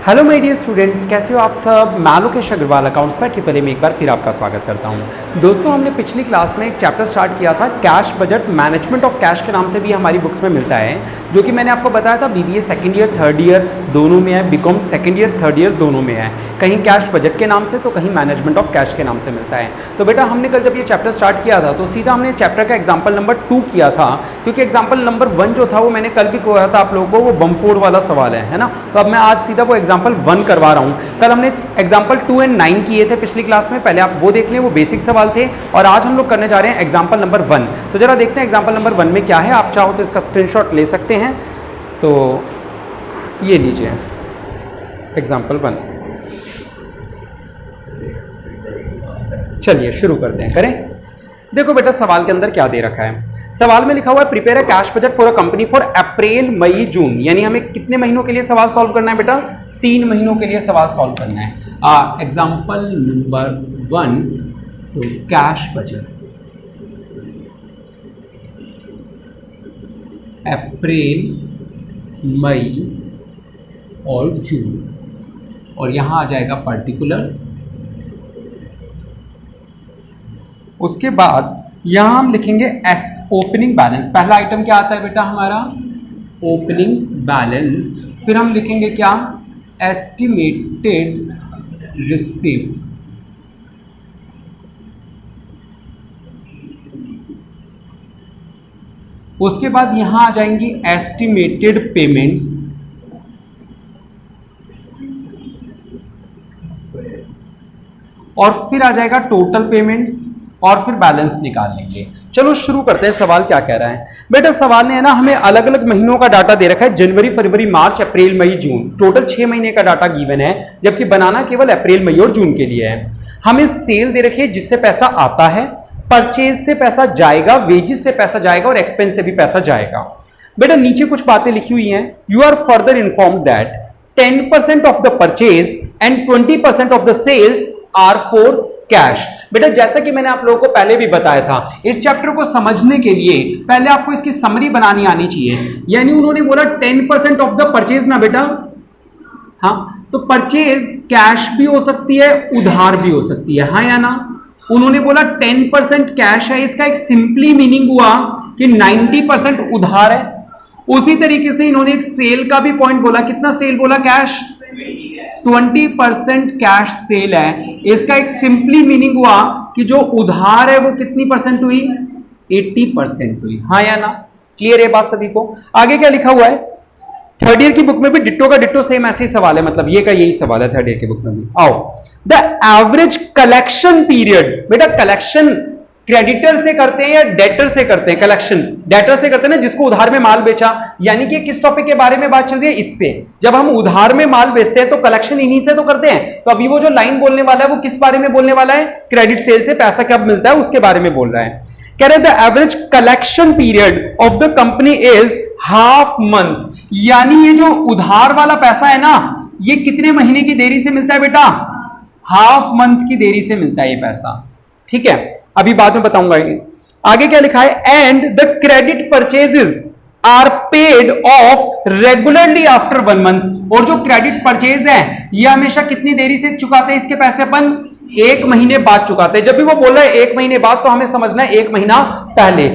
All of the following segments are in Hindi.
हेलो माय डियर स्टूडेंट्स, कैसे हो आप सब। मैं लोकेश अग्रवाल अकाउंट्स पर ट्रिपल ए में एक बार फिर आपका स्वागत करता हूं। दोस्तों, हमने पिछली क्लास में एक चैप्टर स्टार्ट किया था cash budget, management of cash के नाम से भी हमारी बुक्स में मिलता है, जो कि मैंने आपको बताया था BBA second year third year दोनों में है, BCom second year third year दोनों में है। कहीं कैश बजट के नाम से तो कहीं मैनेजमेंट ऑफ कैश के नाम से मिलता है। तो बेटा, हमने कल जब ये चैप्टर स्टार्ट किया था तो सीधा हमने चैप्टर का एग्जाम्पल नंबर 2 किया था, क्योंकि एग्जाम्पल नंबर 1 जो था वो मैंने कल भी कहा था आप लोगों को, वो बमफोड़ वाला सवाल है ना। तो अब मैं आज सीधा वो एग्जाम्पल 1 करवा रहा हूं। कल हमने एग्जाम्पल 2 एंड 9 किए थे पिछली क्लास में, पहले आप वो देख लें, वो बेसिक सवाल थे। और आज हम लोग करने जा रहे हैं एग्जाम्पल नंबर 1। तो जरा देखते हैं एग्जाम्पल नंबर 1 में क्या है। आप चाहो तो इसका स्क्रीनशॉट ले सकते हैं। तो ये लीजिए एग्जाम्पल 1। चलिए शुरू करते हैं, करें। देखो बेटा, सवाल के अंदर क्या दे रखा है। सवाल में लिखा हुआ है prepare a cash budget for a company for April May June. यानी हमें कितने महीनों के लिए सवाल सॉल्व करना है बेटा? 3 महीनों के लिए सवाल सॉल्व करना है। एग्जाम्पल नंबर 1, तो कैश बजट अप्रैल मई और जून, और यहां आ जाएगा पर्टिकुलर्स। उसके बाद यहां हम लिखेंगे एस ओपनिंग बैलेंस। पहला आइटम क्या आता है बेटा हमारा? Opening balance. फिर हम लिखेंगे क्या? Estimated receipts. उसके बाद यहां आ जाएंगी एस्टिमेटेड पेमेंट्स। और फिर आ जाएगा टोटल पेमेंट्स, और फिर बैलेंस निकाल लेंगे। चलो शुरू करते हैं। सवाल क्या कह रहा है बेटा? सवाल ने है ना हमें अलग अलग महीनों का डाटा दे रखा है, जनवरी फरवरी मार्च अप्रैल मई जून। टोटल 6 महीने का डाटा गिवन है, जबकि बनाना केवल अप्रैल मई और जून के लिए है। हमें सेल दे रखी है जिससे पैसा आता है, परचेज से पैसा जाएगा, वेजेस से पैसा जाएगा और एक्सपेंस से भी पैसा जाएगा। बेटा नीचे कुछ बातें लिखी हुई हैं। You are further informed that 10% of the purchase and 20% of the sales are for cash. बेटा जैसा कि मैंने आप लोगों को पहले भी बताया था, इस चैप्टर को समझने के लिए पहले आपको इसकी समरी बनानी आनी चाहिए। यानी उन्होंने बोला 10% ऑफ द परचेज ना बेटा, हाँ, तो परचेज कैश भी हो सकती है, उधार भी हो सकती है, हाँ या ना। उन्होंने बोला 10% कैश है, इसका एक सिंपली मीनिंग हुआ कि 90% उधार है। उसी तरीके से इन्होंने एक सेल का भी पॉइंट बोला। कितना सेल बोला? कैश 20% कैश सेल है। इसका एक सिंपली मीनिंग हुआ कि जो उधार है वो कितनी परसेंट हुई? 80% हुई, हाँ या ना। क्लियर है बात सभी को? आगे क्या लिखा हुआ है? थर्ड ईयर की बुक में भी डिट्टो का डिट्टो सेम ऐसे ही सवाल है, मतलब ये का यही सवाल है थर्ड ईयर की बुक में भी। आओ, द एवरेज कलेक्शन पीरियड। बेटा कलेक्शन क्रेडिटर से करते हैं या डेटर से करते हैं? कलेक्शन डेटर से करते हैं ना, जिसको उधार में माल बेचा। यानी कि किस टॉपिक के बारे में बात चल रही है? इससे। जब हम उधार में माल बेचते हैं तो कलेक्शन इन्हीं से तो करते हैं। तो अभी वो जो लाइन बोलने वाला है वो किस बारे में बोलने वाला है? क्रेडिट सेल से पैसा कब मिलता है उसके बारे में बोल रहा है। कह रहे the average collection period of the company is half month. यानी ये जो उधार वाला पैसा है ना, ये कितने महीने की देरी से मिलता है बेटा? हाफ मंथ की देरी से मिलता है ये पैसा। ठीक है, अभी बाद में बताऊंगा। आगे क्या लिखा है? And the credit purchases are paid off regularly after 1 month. और जो क्रेडिट परचेज है ये हमेशा कितनी देरी से चुकाते हैं इसके पैसे? अपन 1 महीने बाद चुकाते हैं। जब भी वो बोल रहा है 1 महीने बाद, तो हमें समझना है 1 महीना पहले।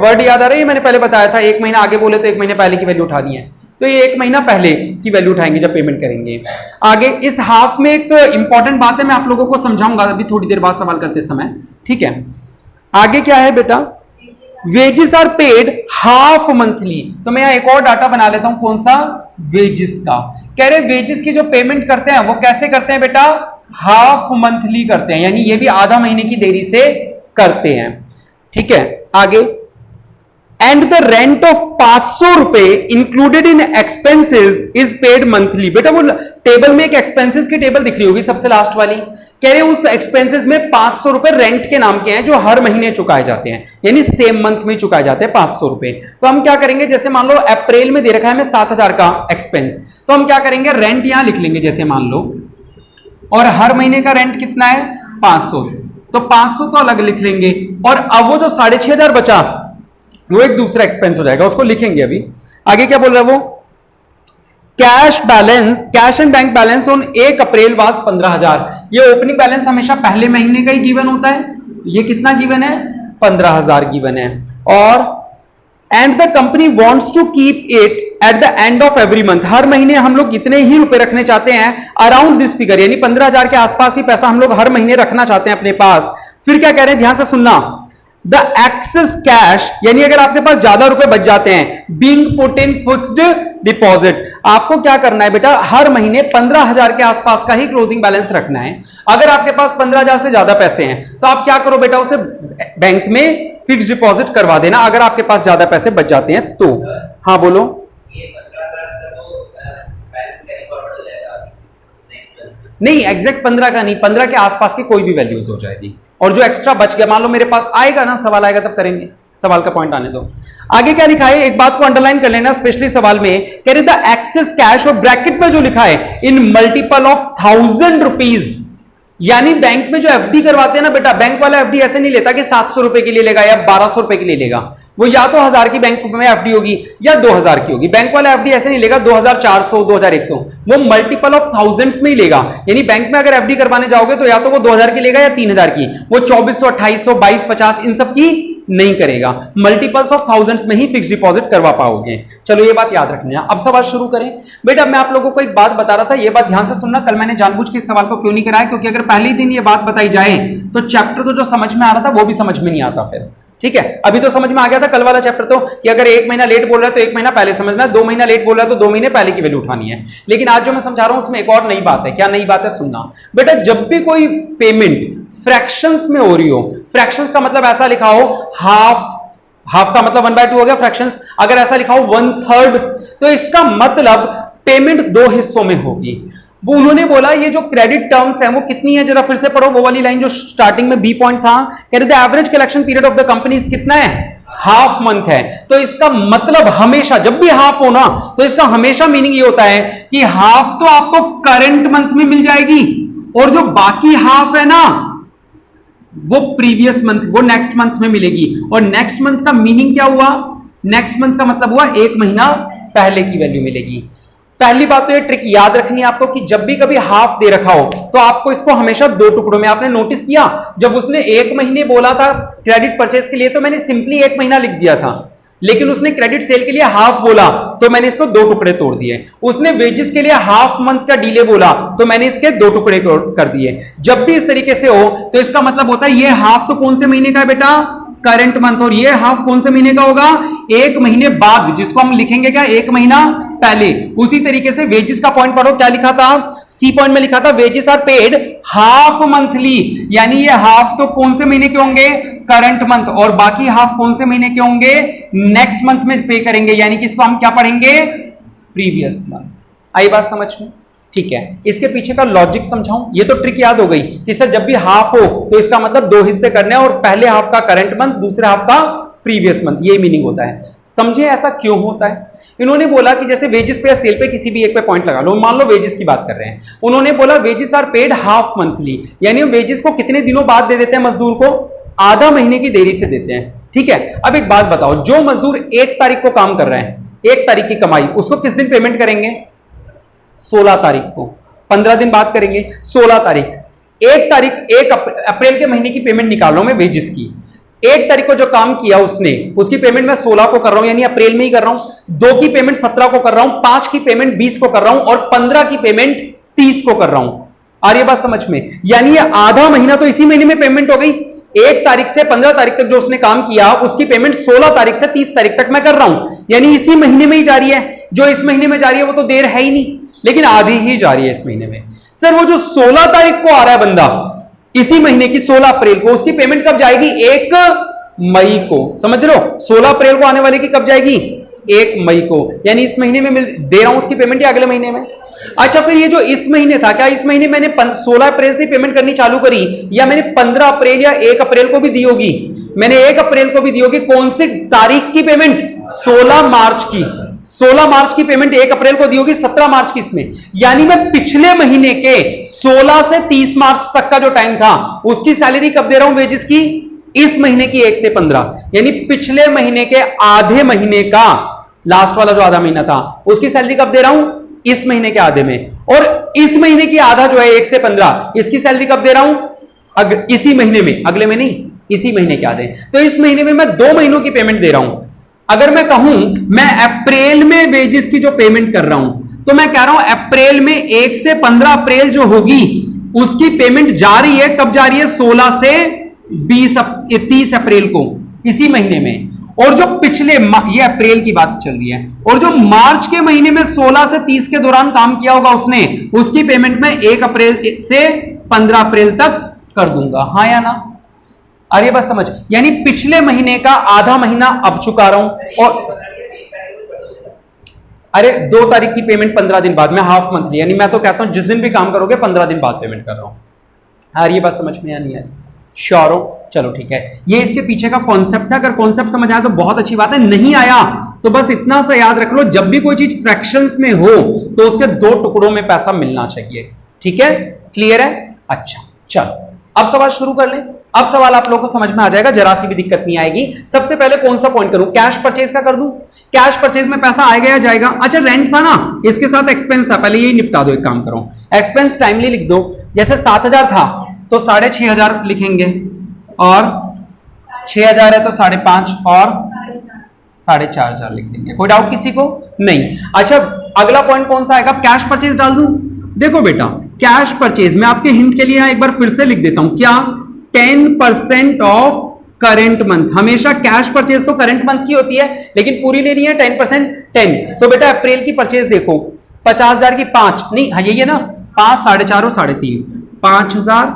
वर्ड याद आ रहा है? मैंने पहले बताया था 1 महीना आगे बोले तो 1 महीने पहले की वैल्यू उठा दी है, तो ये 1 महीना पहले की वैल्यू उठाएंगे जब पेमेंट करेंगे। आगे इस हाफ में एक इंपॉर्टेंट बात है, मैं आप लोगों को समझाऊंगा अभी थोड़ी देर बाद सवाल करते समय। ठीक है, आगे क्या है बेटा? Wages are paid half monthly. तो मैं यहां एक और डाटा बना लेता हूं। कौन सा? वेजेस का। कह रहे वेजेस की जो पेमेंट करते हैं वो कैसे करते हैं बेटा? हाफ मंथली करते हैं, यानी ये भी आधा महीने की देरी से करते हैं। ठीक है, आगे एंड द रेंट ऑफ 500 रुपए included in expenses is paid monthly. बेटा वो टेबल में एक एक्सपेंसेस की टेबल दिख रही होगी सबसे लास्ट वाली। कह रहे उस एक्सपेंसेस में 500 रुपए रेंट के नाम के हैं जो हर महीने चुकाए जाते हैं, यानी सेम मंथ में चुकाए जाते हैं 500 रुपए। तो हम क्या करेंगे? जैसे मान लो अप्रैल में दे रखा है हमें 7000 का एक्सपेंस, तो हम क्या करेंगे? रेंट यहां लिख लेंगे जैसे मान लो, और हर महीने का रेंट कितना है? 500। तो 500 तो अलग लिख लेंगे, और अब वो जो 6500 बचा वो एक दूसरा एक्सपेंस हो जाएगा, उसको लिखेंगे अभी। आगे क्या बोल रहा है वो? Cash balance, cash and bank balance on 1 April was 15,000। ये ओपनिंग बैलेंस हमेशा पहले महीने का ही गिवन होता है। ये कितना गिवन है? 15,000 गिवन है। और and the company wants to keep it at the end of every month, हर महीने हम लोग इतने ही रुपए रखने चाहते हैं अराउंड दिस फिगर, यानी 15,000 के आसपास ही पैसा हम लोग हर महीने रखना चाहते हैं अपने पास। फिर क्या कह रहे हैं, ध्यान से सुनना, द एक्सेस कैश, यानी अगर आपके पास ज्यादा रुपए बच जाते हैं, being put in fixed deposit, आपको क्या करना है बेटा, हर महीने 15,000 के आसपास का ही क्लोजिंग बैलेंस रखना है। अगर आपके पास 15,000 से ज्यादा पैसे हैं तो आप क्या करो बेटा, उसे बैंक में फिक्स डिपॉजिट करवा देना, अगर आपके पास ज्यादा पैसे बच जाते हैं तो। हाँ बोलो। नहीं, एग्जैक्ट 15 का नहीं, 15 के आसपास की कोई भी वैल्यूज हो जाएगी, और जो एक्स्ट्रा बच गया, मान लो मेरे पास आएगा ना, सवाल आएगा तब करेंगे, सवाल का पॉइंट आने दो। आगे क्या लिखा है, एक बात को अंडरलाइन कर लेना, स्पेशली सवाल में कह रहे द एक्सेस कैश, और ब्रैकेट में जो लिखा है इन मल्टीपल ऑफ 1000 रुपीज, यानी बैंक में जो एफडी करवाते हैं ना बेटा, बैंक वाला एफडी ऐसे नहीं लेता कि 700 रुपए के लिए लेगा या 1200 रुपए के लिए लेगा, वो या तो 1000 की बैंक में एफडी होगी या 2000 की होगी। बैंक वाला एफडी ऐसे नहीं लेगा 2400 2100, वो मल्टीपल ऑफ थाउजेंड्स में ही लेगा। यानी बैंक में अगर एफडी करवाने जाओगे तो या तो वो 2000 की लेगा या 3000 की, वो 2400 2800 2250 इन सब की नहीं करेगा, मल्टीपल्स ऑफ थाउजेंड्स में ही फिक्स डिपॉजिट करवा पाओगे। चलो ये बात याद रखनी है। अब सवाल शुरू करें। बेटा मैं आप लोगों को एक बात बता रहा था, ये बात ध्यान से सुनना, कल मैंने जानबूझ के इस सवाल को क्यों नहीं कराया, क्योंकि अगर पहले दिन ये बात बताई जाए तो चैप्टर तो जो समझ में आ रहा था वो भी समझ में नहीं आता फिर, ठीक है। अभी तो समझ में आ गया था कल वाला चैप्टर तो, कि अगर 1 महीना लेट बोल रहा है तो 1 महीना पहले समझना है, 2 महीना लेट बोल रहा है तो 2 महीने पहले की वैल्यू उठानी है। लेकिन आज जो मैं समझा रहा हूं उसमें एक और नई बात है। क्या नई बात है, सुनना बेटा। जब भी कोई पेमेंट फ्रैक्शंस में हो रही हो, फ्रैक्शंस का मतलब ऐसा लिखा हो हाफ का मतलब 1/2 हो गया फ्रैक्शंस, अगर ऐसा लिखा हो 1/3, तो इसका मतलब पेमेंट 2 हिस्सों में होगी। वो उन्होंने बोला ये जो क्रेडिट टर्म्स है वो कितनी है, जरा फिर से पढ़ो वो वाली लाइन जो स्टार्टिंग में बी पॉइंट था, कह रहे थे average collection period of the company कितना है, हाफ मंथ है। तो इसका मतलब हमेशा जब भी हाफ हो ना, तो इसका हमेशा मीनिंग ये होता है कि हाफ तो आपको करंट मंथ में मिल जाएगी, और जो बाकी हाफ है ना वो प्रीवियस मंथ, वो नेक्स्ट मंथ में मिलेगी। और नेक्स्ट मंथ का मीनिंग क्या हुआ, नेक्स्ट मंथ का मतलब हुआ 1 महीना पहले की वैल्यू मिलेगी। पहली बात तो ये ट्रिक याद रखनी है आपको कि जब भी कभी हाफ दे रखा हो तो आपको इसको हमेशा 2 टुकड़ों में, आपने नोटिस किया जब उसने 1 महीने बोला था क्रेडिट परचेज के लिए तो मैंने सिंपली 1 महीना लिख दिया था, लेकिन उसने क्रेडिट सेल के लिए हाफ बोला तो मैंने इसको 2 टुकड़े तोड़ दिए। उसने वेजेस के लिए हाफ मंथ का डिले बोला तो मैंने इसके 2 टुकड़े कर दिए। जब भी इस तरीके से हो तो इसका मतलब होता है ये हाफ तो कौन से महीने का है बेटा, करंट मंथ, और ये हाफ कौन से महीने का होगा, 1 महीने बाद, जिसको हम लिखेंगे क्या, 1 महीना पहले। उसी तरीके से वेजेस का पॉइंट पढ़ो, क्या लिखा था, सी पॉइंट में लिखा था wages are paid half monthly, यानी ये हाफ तो कौन से महीने के होंगे, करंट मंथ, और बाकी हाफ कौन से महीने के होंगे, नेक्स्ट मंथ में पे करेंगे, यानी कि इसको हम क्या पढ़ेंगे, प्रीवियस मंथ। आई बात समझ में, ठीक है। इसके पीछे का लॉजिक समझाऊं, ये तो ट्रिक याद हो गई कि सर जब भी हाफ हो तो इसका मतलब 2 हिस्से करने हैं, और पहले हाफ का करंट मंथ, दूसरे हाफ का प्रीवियस मंथ, ये मीनिंग होता है। समझे ऐसा क्यों होता है। इन्होंने बोला कि जैसे वेजेस पे या सेल पे किसी भी एक पे पॉइंट लगा लो, मान लो वेजेस की बात कर रहे हैं, उन्होंने बोला wages are paid half monthly, यानी वेजेस को कितने दिनों बाद दे देते हैं मजदूर को, आधा महीने की देरी से देते हैं, ठीक है। अब एक बात बताओ, जो मजदूर 1 तारीख को काम कर रहे हैं, 1 तारीख की कमाई, उसको किस दिन पेमेंट करेंगे, 16 तारीख को, 15 दिन बाद करेंगे, 16 तारीख। 1 अप्रैल के महीने की पेमेंट निकाल रहा हूं मैं वेजेस की, 1 तारीख को जो काम किया उसने, उसकी पेमेंट मैं 16 को कर रहा हूं, यानी अप्रैल में ही कर रहा हूं। 2 की पेमेंट 17 को कर रहा हूं, 5 की पेमेंट 20 को कर रहा हूं, और 15 की पेमेंट 30 को कर रहा हूं। आ रही है बात समझ में, यानी ये आधा महीना तो इसी महीने में पेमेंट हो गई। 1 तारीख से 15 तारीख तक जो उसने काम किया उसकी पेमेंट 16 तारीख से 30 तारीख तक मैं कर रहा हूं, यानी इसी महीने में ही जा रही है। जो इस महीने में जा रही है वो तो देर है ही नहीं, लेकिन आधी ही जा रही है इस महीने में। सर वो जो 16 तारीख को आ रहा है बंदा, इसी महीने की 16 अप्रैल को, उसकी पेमेंट कब जाएगी, 1 मई को, समझ लो। 16 अप्रैल को आने वाले की कब जाएगी, 1 मई को, यानी इस महीने में दे रहा हूं उसकी पेमेंट या अगले महीने में। अच्छा फिर ये जो इस महीने था, क्या इस महीने मैंने 16 अप्रैल से पेमेंट करनी चालू करी, या मैंने 15 अप्रैल या 1 अप्रैल को भी दी होगी, मैंने 1 अप्रैल को भी दी होगी। कौन सी तारीख की पेमेंट, 16 मार्च की, 16 मार्च की पेमेंट 1 अप्रैल को दी होगी, 17 मार्च की इसमें, यानी मैं पिछले महीने के 16 से 30 मार्च तक का जो टाइम था उसकी सैलरी कब दे रहा हूं वेजेस की, इस महीने की 1 से 15, यानी पिछले महीने के आधे महीने का, लास्ट वाला जो आधा महीना था उसकी सैलरी कब दे रहा हूं, इस महीने के आधे में, और इस महीने की आधा जो है 1 से 15, इसकी सैलरी कब दे रहा हूं? इसी महीने में, अगले में नहीं, इसी महीने के आधे। तो इस महीने में मैं 2 महीनों की पेमेंट दे रहा हूं। अगर मैं कहूं मैं अप्रैल में वेजेस की जो पेमेंट कर रहा हूं, तो मैं कह रहा हूं अप्रैल में 1 से 15 अप्रैल जो होगी उसकी पेमेंट जा रही है, कब जा रही है? 16 से 30 अप्रैल को, इसी महीने में। और जो पिछले, ये अप्रैल की बात चल रही है, और जो मार्च के महीने में 16 से 30 के दौरान काम किया होगा उसने, उसकी पेमेंट मैं 1 अप्रैल से 15 अप्रैल तक कर दूंगा। हाँ या ना? अरे बस समझ, यानी पिछले महीने का आधा महीना अब चुका रहा हूं, और अरे 2 तारीख की पेमेंट 15 दिन बाद, मैं हाफ मंथली, यानी मैं तो कहता हूं जिस दिन भी काम करोगे 15 दिन बाद पेमेंट कर रहा हूं। अरे ये बात समझ में या नहीं है? श्योर हो? चलो ठीक है, ये इसके पीछे का कॉन्सेप्ट था। अगर कॉन्सेप्ट समझ आया तो बहुत अच्छी बात है, नहीं आया तो बस इतना सा याद रख लो, जब भी कोई चीज फ्रैक्शंस में हो तो उसके 2 टुकड़ों में पैसा मिलना चाहिए। ठीक है, क्लियर है? अच्छा चलो अब सवाल शुरू कर लें। अब सवाल आप लोगों को समझ में आ जाएगा, जरा सी भी दिक्कत नहीं आएगी। सबसे पहले कौन सा पॉइंट करूं? कैश परचेज का कर दूं? कैश परचेज में पैसा आएगा या जाएगा? अच्छा रेंट था ना, इसके साथ एक्सपेंस था, पहले ये निपटा दो। एक काम करो, एक्सपेंस टाइमली लिख दो। जैसे 7000 था तो 6500 लिखेंगे, और 6000 है तो 5.5 और 4.5 लिख देंगे। कोई डाउट किसी को? नहीं। अच्छा अगला पॉइंट कौन सा आएगा? कैश परचेज डाल दूं? देखो बेटा, कैश परचेज में आपके हिंट के लिए एक बार फिर से लिख देता हूं, क्या? 10% ऑफ करंट मंथ। हमेशा कैश परचेज तो करंट मंथ की होती है, लेकिन पूरी लेनी है 10%। 10 तो बेटा अप्रैल की परचेज देखो, 50,000 की 5 नहीं, हाँ यही है ना, 5, 4.5 और 3.5, 5,000,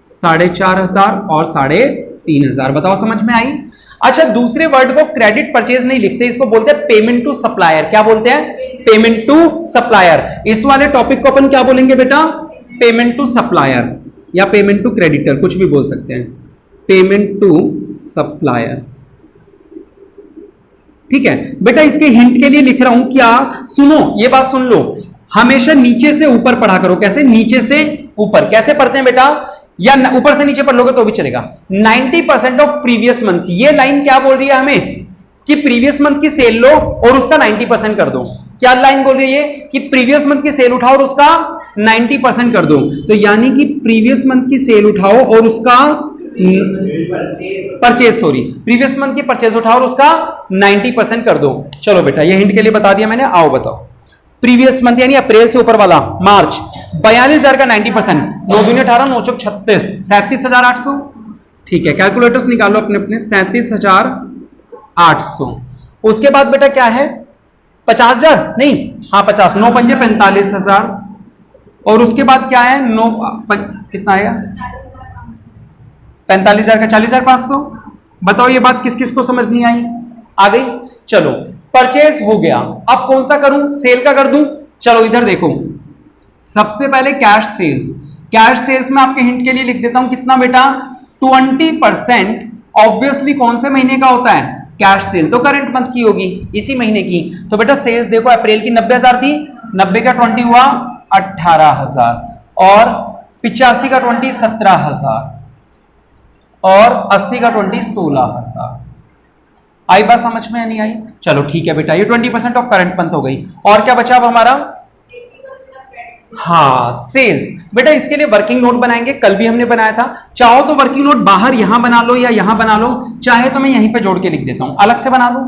4,500 और 3,500। बताओ समझ में आई? अच्छा दूसरे वर्ड को क्रेडिट परचेज नहीं लिखते, इसको बोलते हैं पेमेंट टू सप्लायर। क्या बोलते हैं? Payment to supplier. इस वाले टॉपिक को अपन क्या बोलेंगे बेटा? पेमेंट टू सप्लायर या पेमेंट टू क्रेडिटर, कुछ भी बोल सकते हैं, पेमेंट टू सप्लायर। ठीक है बेटा, इसके हिंट के लिए लिख रहा हूं क्या? सुनो, ये बात सुन लो, हमेशा नीचे से ऊपर पढ़ा करो। कैसे? नीचे से ऊपर। कैसे पढ़ते हैं बेटा? या ऊपर से नीचे पढ़ लोगे तो भी चलेगा। 90% ऑफ प्रीवियस मंथ, ये लाइन क्या बोल रही है हमें? कि प्रीवियस मंथ की सेल लो और उसका 90% कर दो। क्या लाइन बोल रही है? कि प्रीवियस मंथ की सेल उठाओ और उसका 90% कर दो। तो यानी कि प्रीवियस मंथ की सेल उठाओ और उसका परचेज, सॉरी, प्रीवियस मंथ की परचेज उठाओ और उसका 90% कर दो। चलो बेटा ये हिंट के लिए बता दिया मैंने। आओ बताओ, प्रीवियस मंथ यानी अप्रैल से ऊपर वाला, मार्च, 42,000 का 90%, 9 दूनी 18, 9 चौक 36, 37,800। ठीक है, कैलकुलेटर्स निकालो अपने अपने, 37,800। उसके बाद बेटा क्या है? 50,000 नहीं, हाँ 50, 9 पंजे 45,000। और उसके बाद क्या है? 9 कितना आएगा? 45,000 का 40,500। बताओ ये बात किस किस को समझ नहीं आई? आ गई? चलो परचेज हो गया, अब कौन सा करूं? सेल का कर दूं? चलो इधर देखो, सबसे पहले कैश सेल्स। कैश सेल्स में आपके हिंट के लिए लिख देता हूं कितना बेटा? 20%। ऑब्वियसली कौन से महीने का होता है? कैश सेल, तो करंट मंथ की होगी, इसी महीने की। तो बेटा सेल्स देखो, अप्रैल की 90,000 थी, 90 का 20 हुआ 18,000, और 85 का 20 17,000, और 80 का 20 16,000। आई बात समझ में नहीं आई? चलो ठीक है बेटा, ये 20% ऑफ करंट मंथ हो गई। और क्या बचा अब हमारा? हाँ सेल्स। बेटा इसके लिए वर्किंग नोट बनाएंगे, कल भी हमने बनाया था। चाहो तो वर्किंग नोट बाहर यहां बना लो या यहां बना लो, चाहे तो मैं यहीं पे जोड़ के लिख देता हूं। अलग से बना दूं?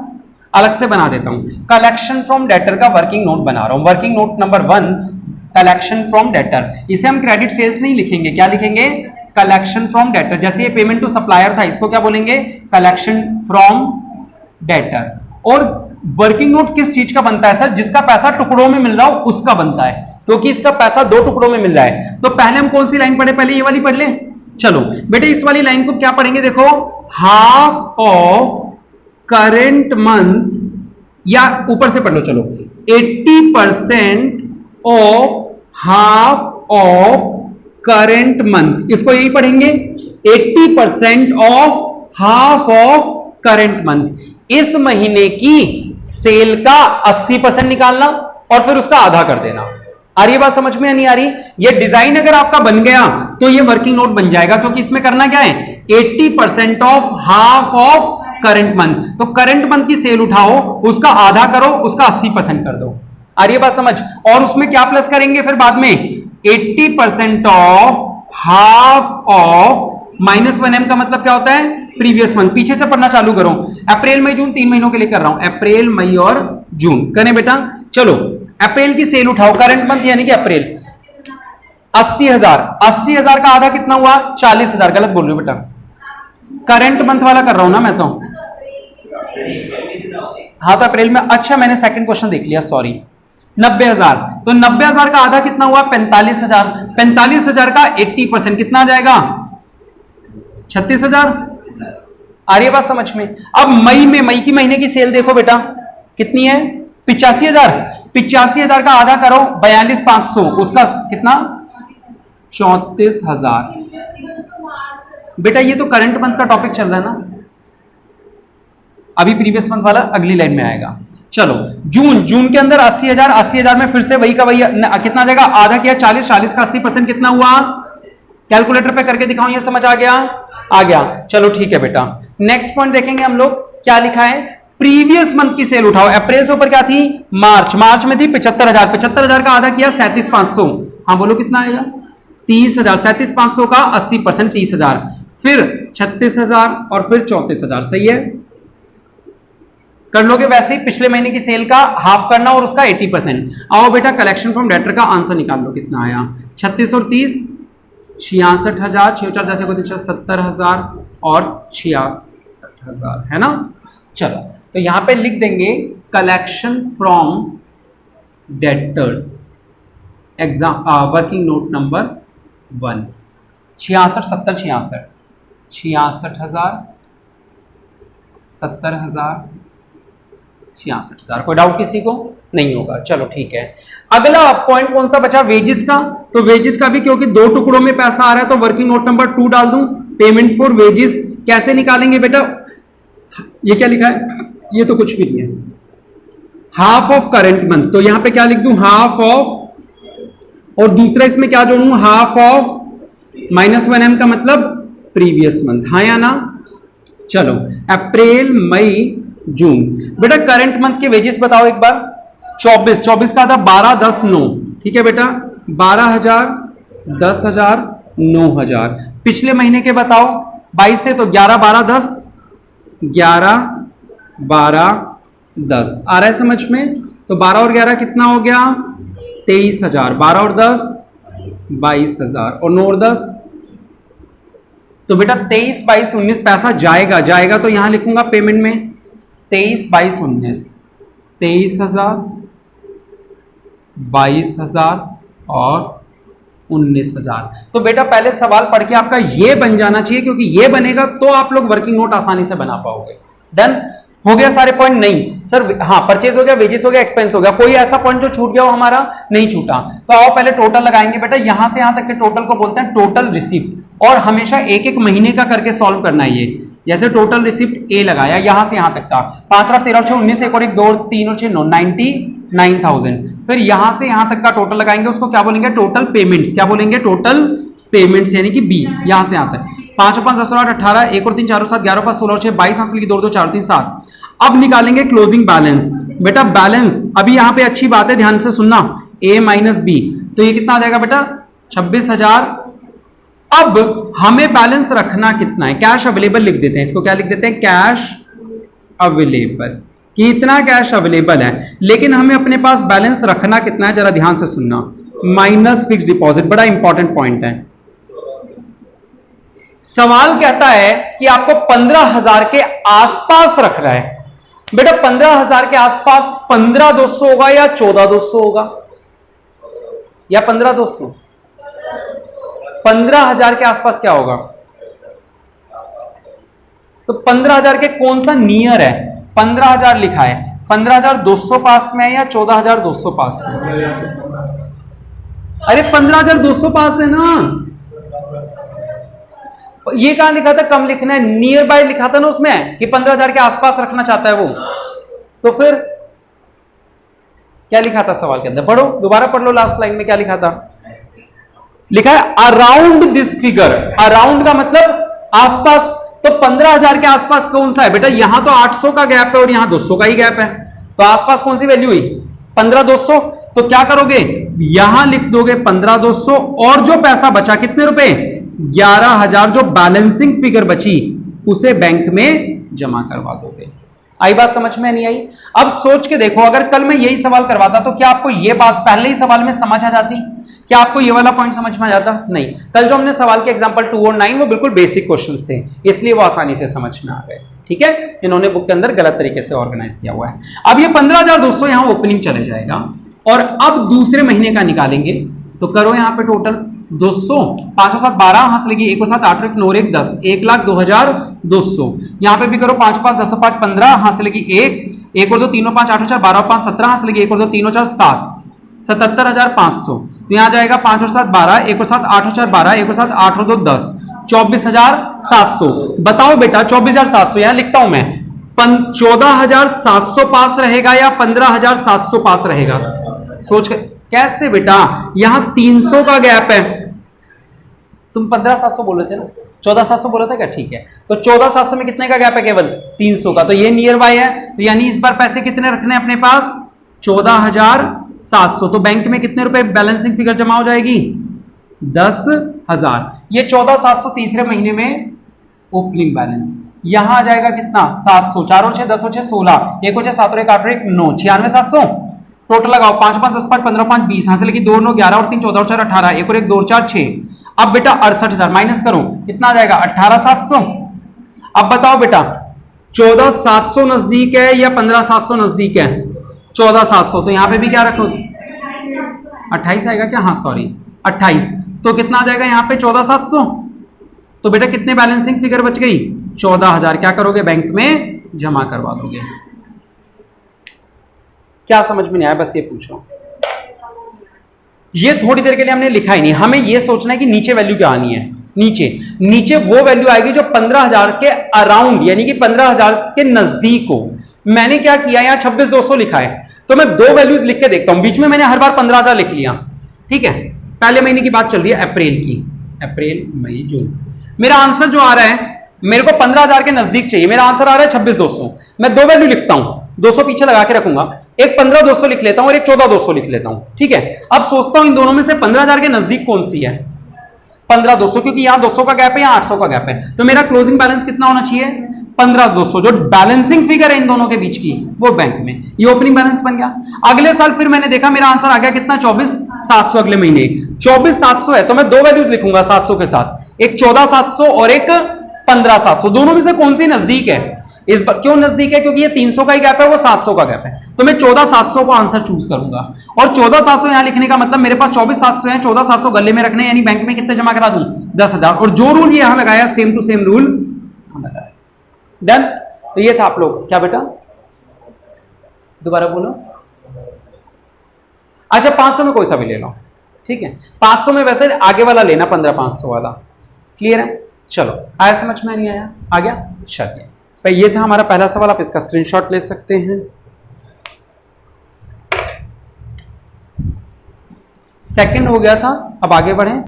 अलग से बना देता हूं। कलेक्शन फ्रॉम डेटर का वर्किंग नोट बना रहा हूं। Working note number 1, collection from debtor. इसे हम क्रेडिट सेल्स नहीं लिखेंगे, क्या लिखेंगे? Collection from debtor. जैसे ये पेमेंट टू सप्लायर था, इसको क्या बोलेंगे? Collection from debtor. और वर्किंग नोट किस चीज का बनता है सर? जिसका पैसा टुकड़ों में मिल रहा हो उसका बनता है, क्योंकि इसका पैसा 2 टुकड़ों में मिल रहा है। तो पहले हम कौन सी लाइन पढ़े? पहले ये वाली पढ़ ले। चलो बेटे इस वाली लाइन को क्या पढ़ेंगे? देखो, हाफ ऑफ करंट मंथ, या ऊपर से पढ़ लो, चलो 80% of half of current month. इसको यही पढ़ेंगे, 80% of half of current month. इस महीने की सेल का 80% निकालना और फिर उसका आधा कर देना। आ रही है बात समझ में या नहीं आ रही? ये डिजाइन अगर आपका बन गया तो ये वर्किंग नोट बन जाएगा, क्योंकि इसमें करना क्या है? 80% of half of current month. तो करंट मंथ की सेल उठाओ, उसका आधा करो, उसका 80% कर दो। आ रही है बात समझ? और उसमें क्या प्लस करेंगे फिर बाद में, 80% ऑफ हाफ ऑफ -1m का मतलब क्या होता है, प्रीवियस मंथ। पीछे से पढ़ना चालू करो, अप्रैल मई जून 3 महीनों के लिए कर रहा हूं, अप्रैल मई और जून करें बेटा। चलो अप्रैल की सेल उठाओ, करंट मंथ यानी कि अप्रैल, 80,000, 80,000 का आधा कितना हुआ, 40,000। गलत बोल रही हूं बेटा, करंट मंथ वाला कर रहा हूं ना मैं तो। हाँ तो अप्रैल में, अच्छा मैंने सेकंड क्वेश्चन देख लिया, सॉरी। 90,000, तो 90,000 का आधा कितना हुआ, 45,000। 45,000 का 80% कितना आ जाएगा, 36,000। आ रही है बात समझ में? अब मई में, मई की महीने की सेल देखो बेटा कितनी है, 85,000। 85,000 का आधा करो 42,500, उसका कितना, 34,000। बेटा ये तो करंट मंथ का टॉपिक चल रहा है ना, अभी प्रीवियस मंथ वाला अगली लाइन में आएगा। चलो जून, जून के अंदर 80,000, 80,000 में फिर से वही का वही कितना आ जाएगा, आधा किया 40, 40 का 80% कितना हुआ, कैलकुलेटर पे करके दिखाऊं, ये समझ आ गया? आ गया। चलो ठीक है बेटा, नेक्स्ट पॉइंट देखेंगे हम लोग, क्या लिखा है, प्रीवियस मंथ की सेल उठाओ। अप्रैल से ऊपर क्या थी, मार्च, मार्च में थी 75,000, 75,000 का आधा किया 37,500। हाँ बोलो कितना आएगा, 30,000। 37,500 का 80% 30,000, फिर 36,000 और फिर 34,000। सही है, कर लोगे वैसे ही। पिछले महीने की सेल का हाफ करना और उसका 80%। आओ बेटा कलेक्शन फ्रॉम डेटर का आंसर निकाल लो, कितना आया, 36 और 30, 66,000, 6 4 10 को 70,000 और 66,000 है ना। चलो तो यहां पे लिख देंगे collection from debtors, exam working note number 1, 66 70 66, 66,000, 70,000, 66,000। कोई डाउट किसी को नहीं होगा? चलो ठीक है। अगला पॉइंट कौन सा बचा, वेजिस का। तो वेजिस का भी क्योंकि 2 टुकड़ों में पैसा आ रहा है तो वर्किंग नोट नंबर 2 डाल दूं, पेमेंट फॉर वेजिस। कैसे निकालेंगे बेटा, ये क्या लिखा है, ये तो कुछ भी नहीं है, हाफ ऑफ करंट मंथ। तो यहां पे क्या लिख दूं, हाफ ऑफ, और दूसरा इसमें क्या जोड़ूं, हाफ ऑफ -1m का मतलब प्रीवियस मंथ। हाँ या ना? चलो अप्रैल मई जून। बेटा करंट मंथ के वेजेस बताओ एक बार, 24, 24 का था 12, 10, 9। ठीक है बेटा, 12,000, 10,000, 9,000। पिछले महीने के बताओ, 22 थे तो 11, 12, 10, 11, 12, 10। आ रहा है समझ में? तो 12 और 11 कितना हो गया, 23,000। 12 और 10 22,000 और 9 और 10, तो बेटा 23, 22, 19 पैसा जाएगा, जाएगा तो यहां लिखूंगा पेमेंट में 23, 22, 19, 23,000, 22,000 और 19,000। तो बेटा पहले सवाल पढ़ के आपका ये बन जाना चाहिए, क्योंकि ये बनेगा तो आप लोग वर्किंग नोट आसानी से बना पाओगे। डन हो गया सारे पॉइंट? नहीं सर, हाँ परचेज हो गया, वेजेस हो गया, एक्सपेंस हो गया। कोई ऐसा पॉइंट जो छूट गया हो हमारा? नहीं छूटा। तो आओ पहले टोटल लगाएंगे बेटा, यहां से यहां तक के टोटल को बोलते हैं टोटल रिसिप्ट, और हमेशा एक एक महीने का करके सॉल्व करना है ये। जैसे टोटल रिसिप्ट ए लगाया, यहां से यहां तक था 5 और 13 और 6 19, 1 और 1 2 और 3 और 6 9, 99,000। फिर यहां से यहां तक का टोटल लगाएंगे, उसको क्या बोलेंगे, टोटल पेमेंट्स। क्या बोलेंगे, टोटल पेमेंट्स, यानी कि बी। यहां से यहां तक 5 और 5 10 और 8 18, 1 और 3 4 और 7 11 5 16 और 6 22, हासिल की 2 2 4 3 7। अब निकालेंगे क्लोजिंग बैलेंस। बेटा बैलेंस अभी यहां पे अच्छी बात है, ध्यान से सुनना, ए माइनस बी, तो ये कितना आ जाएगा बेटा, 26,000। अब हमें बैलेंस रखना कितना है, कैश अवेलेबल लिख देते हैं, इसको क्या लिख देते हैं, कैश अवेलेबल। कितना कैश अवेलेबल है, लेकिन हमें अपने पास बैलेंस रखना कितना है, जरा ध्यान से सुनना, माइनस फिक्स डिपॉजिट। बड़ा इंपॉर्टेंट पॉइंट है। सवाल कहता है कि आपको 15,000 के आसपास रख रहा है। बेटा 15,000 के आसपास 15,200 होगा या 14,200 होगा, या 15,200? 15,000 के आसपास क्या होगा, तो 15,000 के कौन सा नियर है, 15,000 लिखा है, 15,200 पास में है या 14,200 पास में? अरे 15,200 पास है ना, ये कहां लिखा था, कम लिखना है, नियर बाय लिखा था ना उसमें कि 15,000 के आसपास रखना चाहता है वो। तो फिर क्या लिखा था सवाल के अंदर, पढ़ो दोबारा पढ़ लो, लास्ट लाइन में क्या लिखा था, लिखा है अराउंड दिस फिगर। अराउंड का मतलब आसपास, तो 15,000 के आसपास कौन सा है बेटा, यहां तो 800 का गैप है और यहां 200 का ही गैप है, तो आसपास कौन सी वैल्यू हुई, 15,200, तो क्या करोगे, यहां लिख दोगे 15,200 और जो पैसा बचा कितने रुपए, 11,000 जो बैलेंसिंग फिगर बची उसे बैंक में जमा करवा दोगे। आई बात समझ में नहीं आई? अब सोच के देखो, अगर कल मैं यही सवाल करवाता तो क्या आपको यह बात पहले ही सवाल में समझ आ जाती? क्या आपको ये वाला पॉइंट समझ में आ जाता? नहीं। कल जो हमने सवाल के एग्जांपल 2 और 9 वो बिल्कुल बेसिक क्वेश्चंस थे, इसलिए वो आसानी से समझ में आ गए। ठीक है, इन्होंने बुक के अंदर गलत तरीके से ऑर्गेनाइज किया हुआ है। अब ये 15,200 यहां ओपनिंग चले जाएगा और अब दूसरे महीने का निकालेंगे, तो करो यहां पे टोटल 200, 5 और 7 12 हाथ लगी, 1 और 7 8 और 1 9 और 1 10, 1,02,200। यहां पे भी करो 5 5 10 और 5 15 हाथ से लगी 1 और 2 3 और 5 8 और 4 12 और 5 17 हाथ से लगी 1 और 2 3 और 4 7, 77,500। तो यहां जाएगा 5 और 7 12, 1 और 7 8 और 4 12, 1 और 7 8 और 2 10, 24,700। बताओ बेटा 24,700 यहां लिखता हूं मैं, 14,700 पास रहेगा या 15,700 पास रहेगा? सोच कर कैसे बेटा, यहां 300 का गैप है। तुम 15,700 बोल रहे थे ना, 14,700 बोला था क्या? ठीक है, तो 14,700 में कितने का गैप है? केवल 300 का। तो ये नियर बाय है, तो यानी इस बार पैसे कितने रखने अपने पास? 14,700। तो बैंक में कितने रुपए बैलेंसिंग फिगर जमा हो जाएगी? 10,000। ये 14,700 तीसरे महीने में ओपनिंग बैलेंस। यहां आ जाएगा कितना? 700। 4 और 6 10 और 6 16, 1 और 6 7 और 1 8 और 1 9, 96,700। टोटल लगाओ 5 5 10 5 15 5 20, हां से लगी 2 9 11 और 3 14 और 4 18, 1 और 1 2 और 4 6। अब बेटा 68,000 माइनस करो, कितना आ जाएगा? 18,700। अब बताओ बेटा 14,700 नजदीक है या 15,700 नजदीक है? 14,700। तो यहां पे भी क्या रखो, 28 आएगा क्या? हाँ सॉरी 28। तो कितना आ जाएगा यहां पे? 14,700। तो बेटा कितने बैलेंसिंग फिगर बच गई? 14,000। क्या करोगे? बैंक में जमा करवा दोगे। क्या समझ में नहीं आया? बस ये पूछ रहा हूं। ये थोड़ी देर के लिए हमने लिखा ही नहीं, हमें ये सोचना है कि नीचे वैल्यू क्या आनी है। नीचे वो वैल्यू आएगी जो 15,000 के अराउंड यानी कि 15,000 के नजदीक हो। मैंने क्या किया, यहां 26,200 लिखा है, तो मैं दो वैल्यूज लिख के देखता हूं। बीच में मैंने हर बार 15,000 लिख लिया। ठीक है, पहले महीने की बात चल रही है, अप्रैल की, अप्रैल मई जून। मेरा आंसर जो आ रहा है, मेरे को 15,000 के नजदीक चाहिए। मेरा आंसर आ रहा है 26,200। मैं दो वैल्यू लिखता हूं, 200 पीछे लगा के रखूंगा, एक 15,200 लिख लेता हूं और एक 14,200 लिख लेता हूं। ठीक है, अब सोचता हूं इन दोनों में से 15,000 के नजदीक कौन सी है? 15,200, क्योंकि यहां 200 का गैप है, यहां 800 का गैप है। तो मेरा क्लोजिंग बैलेंस कितना होना चाहिए? 15,200। जो बैलेंसिंग फिगर है इन दोनों के बीच की वो बैंक में, ये ओपनिंग बैलेंस बन गया। अगले साल फिर मैंने देखा मेरा आंसर आ गया कितना? 24,700। अगले महीने 24,700 है, तो मैं दो वैल्यूज लिखूंगा 700 के साथ, एक 14,700 और एक 15,700। दोनों में से कौन सी नजदीक है? इस पर क्यों नजदीक है? क्योंकि ये 300 का ही गैप है, वो 700 का गैप है। तो मैं 14,700 को आंसर चूज करूंगा। और 14,700 यहां लिखने का मतलब मेरे पास 24,700 है, 14,700 गले में रखने, यानी बैंक में कितने जमा करा दूं? 10,000। और जो रूल यहां लगाया सेम टू सेम रूल लगाया। डन। तो ये था आप लोग। क्या बेटा? दोबारा बोलो। अच्छा 500 में कोई सा भी ले लो। ठीक है, 500 में वैसे आगे वाला लेना, 15,500 वाला। क्लियर है? चलो, आया समझ में? नहीं आया? आ गया? चलिए, तो ये था हमारा पहला सवाल। आप इसका स्क्रीनशॉट ले सकते हैं। सेकंड हो गया था, अब आगे बढ़ें।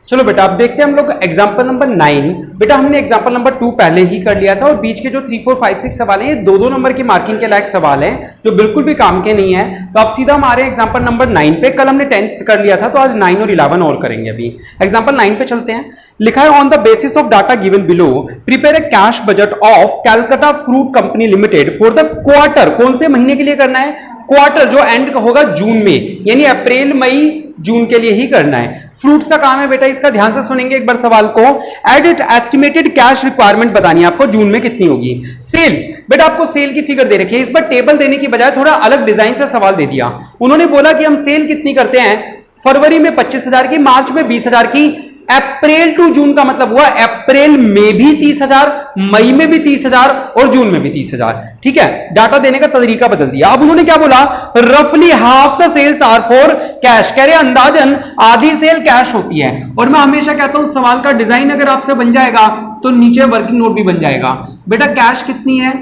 चलो बेटा, अब देखते हैं हम लोग एग्जाम्पल नंबर 9। बेटा हमने एग्जाम्पल नंबर 2 पहले ही कर लिया था, और बीच के जो 3 4 5 6 सवाल हैं, ये 2-2 नंबर की मार्किंग के लायक सवाल हैं जो बिल्कुल भी काम के नहीं है। तो अब सीधा हमारे एग्जाम्पल नंबर 9 पे, कल हमने 10th कर लिया था, तो आज 9 और 11 और करेंगे। अभी एग्जाम्पल 9 पे चलते हैं। लिखा है, on the basis of data given below prepare a cash budget of Calcutta fruit company limited for the quarter. कौन से महीने के लिए करना है? क्वार्टर, जो एंड होगा जून में, यानी अप्रैल मई जून के लिए ही करना है। फ्रूट्स का काम है बेटा, इसका ध्यान से सुनेंगे एक बार सवाल को। एडिट एस्टिमेटेड कैश रिक्वायरमेंट बतानी है आपको जून में कितनी होगी। सेल, बेटा आपको सेल की फिगर दे रखी है। इस बार टेबल देने की बजाय थोड़ा अलग डिजाइन से सवाल दे दिया। उन्होंने बोला कि हम सेल कितनी करते हैं, फरवरी में 25,000 की, मार्च में 20,000 की, अप्रैल टू जून का मतलब हुआ अप्रैल में भी 30,000, मई में भी 30,000 और जून में भी 30,000। ठीक है, डाटा देने का तरीका बदल दिया। अब उन्होंने क्या बोला? रफली half the sales are for cash. कह रहे अंदाजन आधी सेल कैश होती है। और मैं हमेशा कहता हूं सवाल का डिजाइन अगर आपसे बन जाएगा तो नीचे वर्किंग नोट भी बन जाएगा। बेटा कैश कितनी है?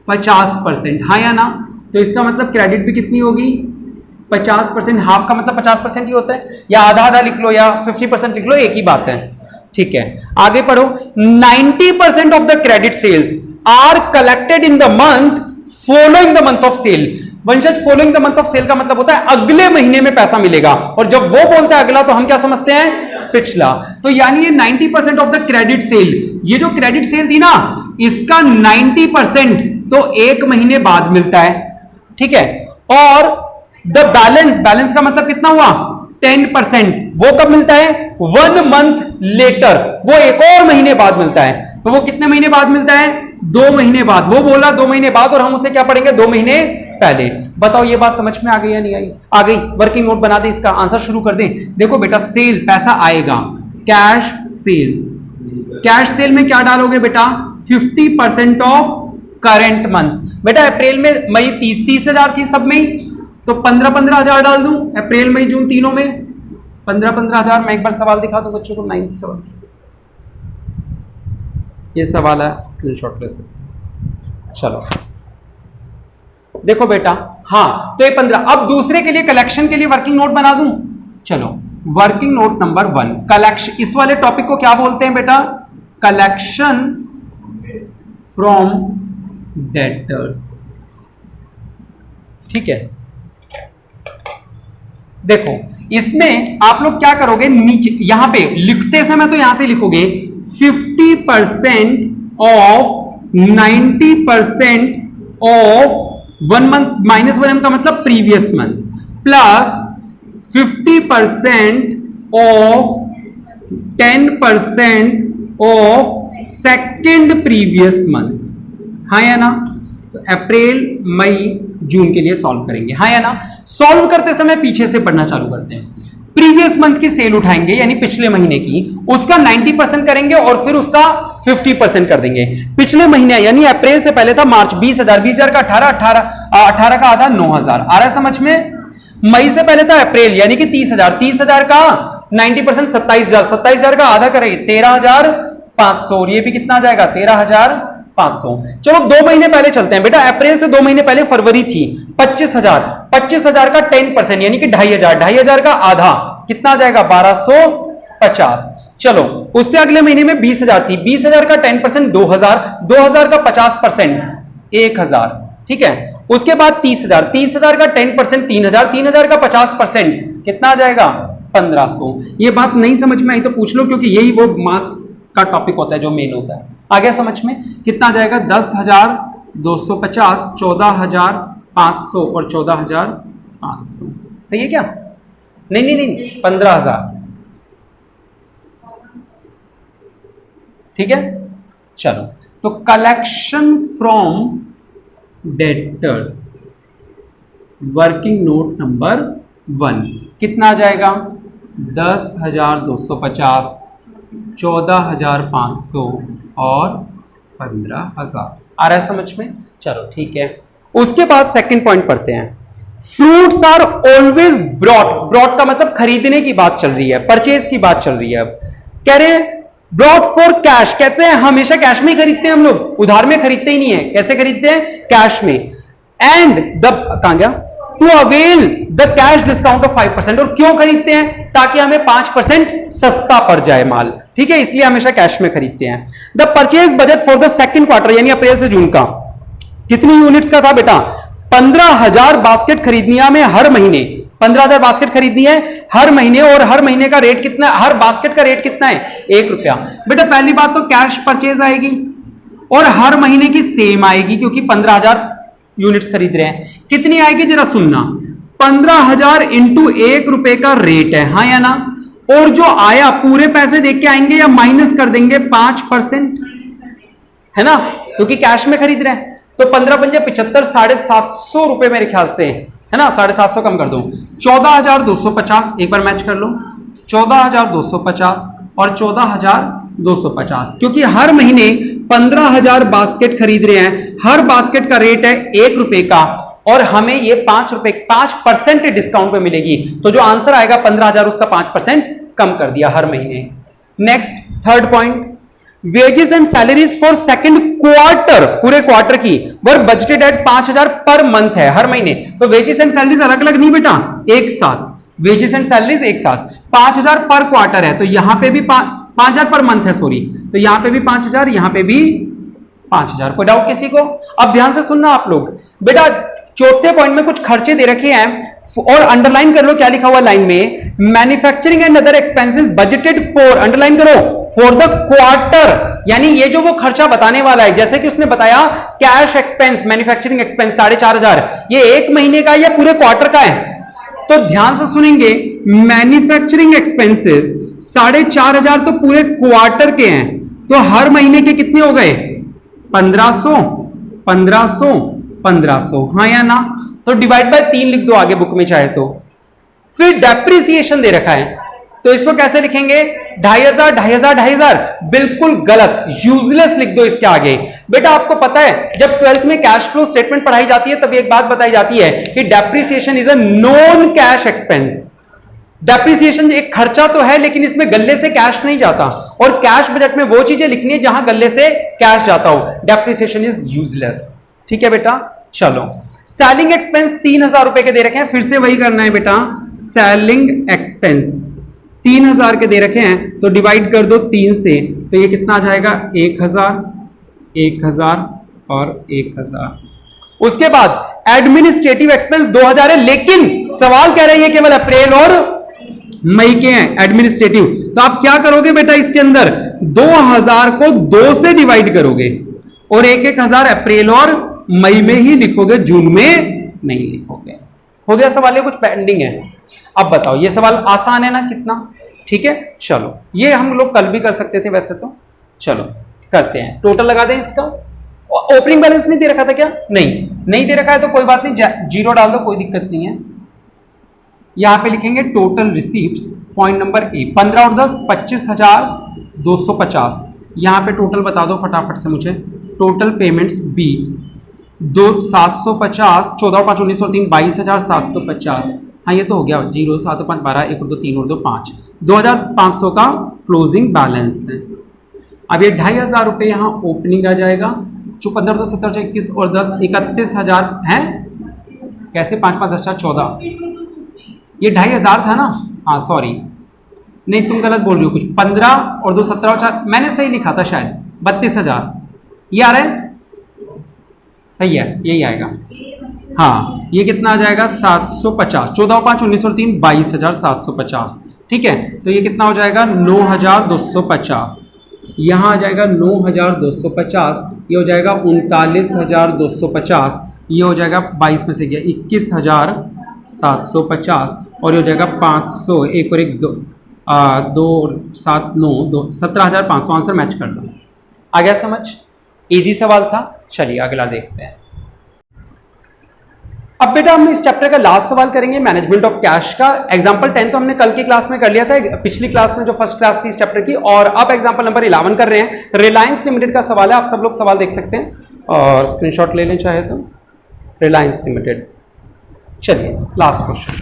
50%, हाँ या ना? तो इसका मतलब क्रेडिट भी कितनी होगी? 50%। हाफ का मतलब 50% ही होता है, या आधा आधा लिख लो या 50% लिख लो, एक ही बात है। ठीक है, आगे पढ़ो। 90% of the credit sales are collected in the month following the month of sale. वंशज following the month of sale का मतलब होता है अगले महीने में पैसा मिलेगा, और जब वो बोलता है अगला तो हम क्या समझते हैं, पिछला। तो यानी ये 90% ऑफ द क्रेडिट सेल, ये जो क्रेडिट सेल थी ना इसका 90% तो एक महीने बाद मिलता है, ठीक है। और द बैलेंस, बैलेंस का मतलब कितना हुआ, 10%, वो कब मिलता है, 1 मंथ लेटर, वो एक और महीने बाद मिलता है। तो वो कितने महीने बाद मिलता है, 2 महीने बाद। वो बोला 2 महीने बाद और हम उसे क्या पढ़ेंगे, 2 महीने पहले। बताओ ये बात समझ में आ गई या नहीं आई, आ गई। वर्किंग नोट बना दे, इसका आंसर शुरू कर दे। देखो बेटा सेल, पैसा आएगा, कैश सेल्स, कैश सेल में क्या डालोगे बेटा, 50% ऑफ करंट मंथ। बेटा अप्रैल में मई 30,000 थी सब में ही, तो 15,000 डाल दूं, अप्रैल मई जून तीनों में 15,000। मैं एक बार सवाल दिखा दूं बच्चों को, 9th सवाल, ये सवाल है, स्क्रीनशॉट ले सकते। चलो देखो बेटा, हाँ तो ये 15। अब दूसरे के लिए कलेक्शन के लिए वर्किंग नोट बना दूं, चलो वर्किंग नोट नंबर 1 कलेक्शन। इस वाले टॉपिक को क्या बोलते हैं बेटा, कलेक्शन फ्रॉम डेटर्स, ठीक है। देखो इसमें आप लोग क्या करोगे, नीचे यहां पे लिखते समय तो यहां से लिखोगे 50% ऑफ 90% ऑफ 1 मंथ -1 का मतलब previous month, plus 50% of 10% of second previous month, हाँ या ना। तो अप्रैल मई जून के लिए सॉल्व करेंगे, हाँ या ना। सॉल्व करते समय पीछे से पढ़ना चालू करते हैं। प्रीवियस मंथ की सेल उठाएंगे यानी पिछले महीने की, उसका 90% करेंगे और फिर उसका 50% कर देंगे। पिछले महीने यानी अप्रैल से पहले था मार्च 20,000, 20,000 का 18 का आधा 9,000, आ रहा है समझ में। मई से पहले था अप्रैल यानी कि 30,000, 30,000 का 90% 27,000, 27,000 का आधा करेंगे 13,500, और ये भी कितना आ जाएगा 13,500। चलो 2 महीने पहले चलते हैं बेटा, अप्रैल से 2 महीने पहले फरवरी थी 25,000, 25,000 का 10% यानी कि 2,500, 2,500 का आधा कितना आ जाएगा 1,250। चलो उससे अगले महीने में 20,000 थी, 20,000 का 10% 2,000, 2,000 का 50% 1,000, ठीक है। उसके बाद 30,000, 30,000 का 10% 3,000, 3,000 का 50% कितना आ जाएगा 1,500। ये बात नहीं समझ में आई तो पूछ लो, क्योंकि यही वो मार्क्स का टॉपिक होता है जो मेन होता है। आ गया समझ में, कितना आ जाएगा 10,250, 14,500 और 14,500, सही है क्या, नहीं 15,000, ठीक है। चलो तो collection from debtors working note number 1 कितना आ जाएगा 10,250, 14,500 और 15,000, आ रहा है समझ में। चलो ठीक है, उसके बाद सेकंड पॉइंट पढ़ते हैं। Fruits are always brought, brought का मतलब खरीदने की बात चल रही है, परचेज की बात चल रही है। अब कह रहे हैं ब्रॉट फॉर कैश, कहते हैं हमेशा कैश में खरीदते हैं हम लोग, उधार में खरीदते ही नहीं है। कैसे खरीदते हैं, कैश में। एंड द कहां गया, to avail the cash discount of 5%, और क्यों खरीदते हैं, ताकि हमें 5% सस्ता पड़ जाए माल, ठीक है, इसलिए हमेशा कैश में खरीदते हैं। The purchase budget for the second quarter यानी अप्रैल से जून का कितनी यूनिट्स का था बेटा, 15,000 बास्केट खरीदनी है हमें हर महीने, 15,000 बास्केट खरीदनी है हर महीने, और हर महीने का रेट कितना, हर बास्केट का रेट कितना है 1 रुपया। बेटा पहली बात तो कैश परचेज आएगी और हर महीने की सेम आएगी, क्योंकि 15,000 यूनिट्स खरीद रहे हैं। कितनी आएगी जरा सुनना, 15,000 इंटू 1 रुपए का रेट है, हाँ या ना। और जो आया पूरे पैसे देख के आएंगे या माइनस कर देंगे 5%, है ना, क्योंकि कैश में खरीद रहे हैं। तो 15 पंजे 75, 750 रुपए मेरे ख्याल से, है ना, 750 कम कर दो 14,250, एक बार मैच कर लो 14,250 और 14,250, क्योंकि हर महीने 15,000 बास्केट खरीद रहे हैं, हर बास्केट का रेट है 1 रुपए का, और हमें ये 5% डिस्काउंट पे मिलेगी। तो जो आंसर आएगा 15,000 उसका 5% कम कर दिया हर महीने। Next third point, wages and salaries for second quarter, पूरे क्वार्टर की वर बजटेड एट 5,000 पर मंथ है हर महीने। तो वेजेस एंड सैलरीज अलग अलग नहीं बेटा, एक साथ, वेजेस एंड सैलरीज एक साथ। 5,000 पर क्वार्टर है, तो यहां पे भी 5,000 पर मंथ है, सॉरी, तो यहां पे भी 5,000, यहां पे भी 5,000। कोई डाउट किसी को? अब ध्यान से सुनना आप लोग बेटा, चौथे पॉइंट में कुछ खर्चे दे रखे हैं और अंडरलाइन कर लो क्या लिखा हुआ लाइन में, manufacturing and other expenses budgeted for, underline करो, फॉर द क्वार्टर। यानी ये जो वो खर्चा बताने वाला है, जैसे कि उसने बताया कैश एक्सपेंस, मैन्युफैक्चरिंग एक्सपेंस 4,500, ये एक महीने का या पूरे क्वार्टर का है? तो ध्यान से सुनेंगे, मैन्युफैक्चरिंग एक्सपेंसेस 4,500 तो पूरे क्वार्टर के हैं, तो हर महीने के कितने हो गए? 1500, 1500, 1500, हाँ या ना? तो डिवाइड बाय 3 लिख दो आगे बुक में चाहे तो। फिर डेप्रिसिएशन दे रखा है, तो इसको कैसे लिखेंगे? 2,500, 2,500, 2,500, बिल्कुल गलत, यूजलेस लिख दो इसके आगे। बेटा आपको पता है जब 12th में कैश फ्लो स्टेटमेंट पढ़ाई जाती है तब एक बात बताई जाती है कि depreciation is a non cash expense. Depreciation एक खर्चा तो है लेकिन इसमें गल्ले से कैश नहीं जाता, और कैश बजट में वो चीजें लिखनी है जहां गल्ले से कैश जाता हो। Depreciation is useless. ठीक है बेटा, चलो। सेलिंग एक्सपेंस 3,000 रुपए के दे रखे हैं, फिर से वही करना है बेटा, सेलिंग एक्सपेंस 3,000 के दे रखे हैं, तो डिवाइड कर दो 3 से, तो ये कितना आ जाएगा? 1,000, 1,000 और 1,000। उसके बाद एडमिनिस्ट्रेटिव एक्सपेंस 2,000 है, लेकिन सवाल कह रहे हैं केवल अप्रैल और मई के हैं एडमिनिस्ट्रेटिव। तो आप क्या करोगे बेटा, इसके अंदर 2,000 को 2 से डिवाइड करोगे और 1,000 अप्रैल और मई में ही लिखोगे, जून में नहीं लिखोगे। हो गया सवाल? ये कुछ पेंडिंग है? अब बताओ, ये सवाल आसान है ना कितना? ठीक है, चलो ये हम लोग कल भी कर सकते थे वैसे तो, चलो करते हैं। टोटल लगा दें इसका। ओपनिंग बैलेंस नहीं दे रखा था क्या? नहीं दे रखा है तो कोई बात नहीं, जीरो डाल दो, कोई दिक्कत नहीं है। यहां पे लिखेंगे total receipts, point number A, 15 और 10 25,250। यहां पे टोटल बता दो फटाफट से मुझे। टोटल पेमेंट्स बी 750, 14 और 5 19 और 3 22,750। हाँ ये तो हो गया, 0 7 5 12, 1 और 2 3 और 2 5, 2,500 का क्लोजिंग बैलेंस है। अब ये 2,500 रुपये यहाँ ओपनिंग आ जाएगा, जो 15 2 17 21 और 10 31,000 है। कैसे 5 5 10 14, ये 2,500 था ना? हाँ सॉरी, नहीं तुम गलत बोल रही हो कुछ, 15 और 2 17 और 4 मैंने सही लिखा था शायद, 32,000 ये आ रहा है, सही है, यही आएगा। हाँ ये कितना आ जाएगा? 750, 14 और 5 19 और 3 22,750। ठीक है, तो ये कितना हो जाएगा? 9,250। यहाँ आ जाएगा 9,250, ये हो जाएगा 39,250, ये हो जाएगा 22 में से गया 21,750, और ये हो जाएगा 500, 1 और 1 2 2 7 9 2 17,500। आंसर मैच कर लो। आ गया समझ? इजी सवाल था। चलिए अगला देखते हैं। अब बेटा हम इस चैप्टर का लास्ट सवाल करेंगे, मैनेजमेंट ऑफ कैश का। एग्जांपल 10 तो हमने कल की क्लास में कर लिया था, पिछली क्लास में जो फर्स्ट क्लास थी इस चैप्टर की, और अब एग्जांपल नंबर 11 कर रहे हैं। रिलायंस लिमिटेड का सवाल है, आप सब लोग सवाल देख सकते हैं और स्क्रीनशॉट ले लें चाहे तो। रिलायंस लिमिटेड, चलिए लास्ट क्वेश्चन।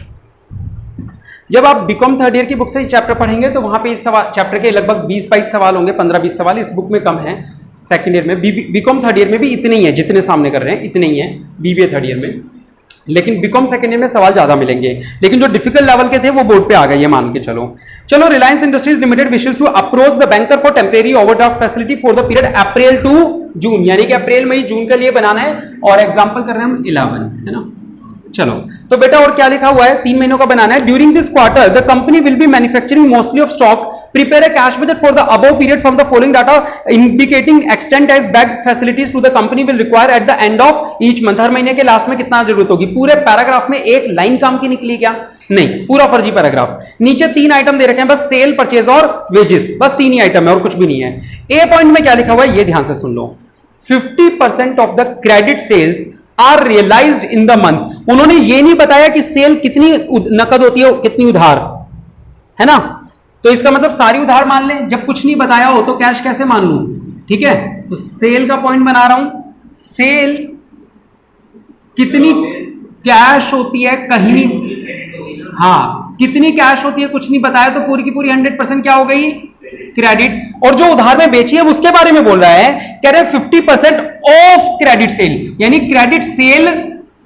जब आप बीकॉम थर्ड ईयर की बुक से चैप्टर पढ़ेंगे तो वहां पे इस सवाल चैप्टर के लगभग 20-22 सवाल होंगे, 15-20 सवाल। इस बुक में कम है, सेकंड ईयर में बीकॉम थर्ड ईयर में भी इतने ही है, जितने सामने कर रहे हैं इतने ही है बीबीए थर्ड ईयर में, लेकिन बीकॉम सेकंड ईयर में सवाल ज्यादा मिलेंगे। लेकिन जो डिफिकल्ट लेवल के थे वो बोर्ड पे आ गए, ये मान के चलो। Reliance Industries Limited wishes to approach the banker for temporary overdraft facility for the period April to June, यानी कि अप्रैल मई जून के लिए बनाना है, और एग्जाम्पल कर रहे हैं हम 11, है ना। चलो तो बेटा और क्या लिखा हुआ है, 3 महीनों का बनाना है। During this quarter the company will be manufacturing mostly of stock, prepare a cash budget for the above period from the following data indicating extent as back facilities to the company will require at the end of each month. हर महीने के लास्ट में कितना जरूरत होगी। पूरे पैराग्राफ में एक लाइन काम की निकली क्या? नहीं, पूरा फर्जी पैराग्राफ। नीचे 3 आइटम दे रखे हैं बस, सेल, परचेज और वेजेस, बस 3 ही आइटम है और कुछ भी नहीं है। ए पॉइंट में क्या लिखा हुआ है ये ध्यान से सुन लो, 50% of the credit sales are realised in the month. उन्होंने ये नहीं बताया कि सेल कितनी नकद होती है, कितनी उधार, है ना। तो इसका मतलब सारी उधार मान लें, जब कुछ नहीं बताया हो तो कैश कैसे मान लूं? ठीक है, तो सेल का पॉइंट बना रहा हूं, सेल कितनी कैश होती है कहीं, हाँ कितनी कैश होती है कुछ नहीं बताया, तो पूरी की पूरी 100% क्या हो गई? क्रेडिट। और जो उधार में बेची है उसके बारे में बोल रहा है, कह रहे 50% ऑफ क्रेडिट सेल, यानी क्रेडिट सेल